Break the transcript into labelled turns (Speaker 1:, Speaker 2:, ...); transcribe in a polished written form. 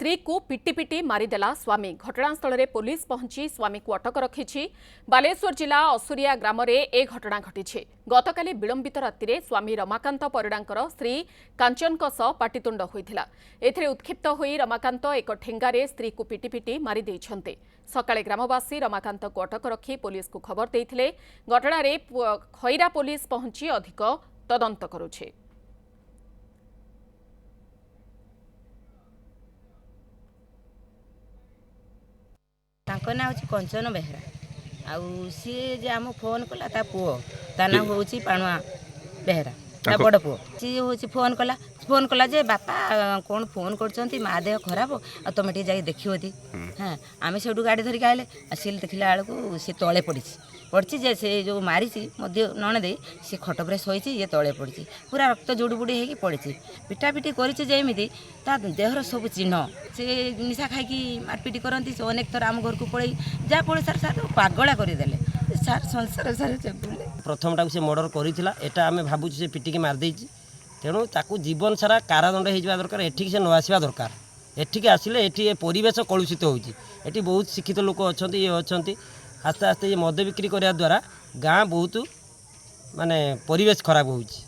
Speaker 1: स्त्री को पिटी पिटी मारिदेला स्वामी। घटनास्थल में पुलिस पहुंची स्वामी को अटक रखी। बालेश्वर जिला असुरिया ग्राम में ए घटना घटी। गतकाली विलंबित राति स्वामी रमाकांत परिडांकर स्त्री कांचन पाटितुंड होता। एथिरे उत्क्षिप्त होई रमाकांत एक ठेंगारे स्त्री को पिटी पिटी मारी देइछन्ते। सकाळे ग्रामवासी रमाकांत को अटक रखी पुलिस को खबर देइथिले। घटना खैरा पुलिस पहुंची अधिक तदंत करुछे।
Speaker 2: तांको ना होची कंचन बेहरा आउ सी जे आम फोन कला ता पुओ ता ना होची पाणुआ बेहरा ता बड़ पुओ सी होची फोन कला जे बापा कोन फोन करचंती मा देह खराब आ तमे टी जाई देखियो दी। हां आमे सेडू गाड़ी धरि आइले आसिल देखिला आळको सी तळे पड़ी जे से जो मारी मध्य नण दे सी खट पर शोची ये तले पड़ी पूरा रक्त जुड़बुड़ी होगी पड़ी पिटापिटी करमी ता देहर सब चिन्ह से निशा खाई मारपिट करती से अनेक थर आम घर को पड़े जहाँफल सार सार पागला करदे सार संसार सार
Speaker 3: प्रथमटा से मर्डर करा एटा आम भावुँ से पिटिकी मारदे तेणु ताकू जीवन सारा कारादंड हो दरकार एठिक से न आसवा दरकार एठिक आसिले एठी परिवेश कलुषित होती बहुत शिक्षित लोक अच्छा ये अच्छा आस्ते आस्ते ये मद बिक्री करने द्वारा गाँ बहुत माने परिवेश खराब होउछि।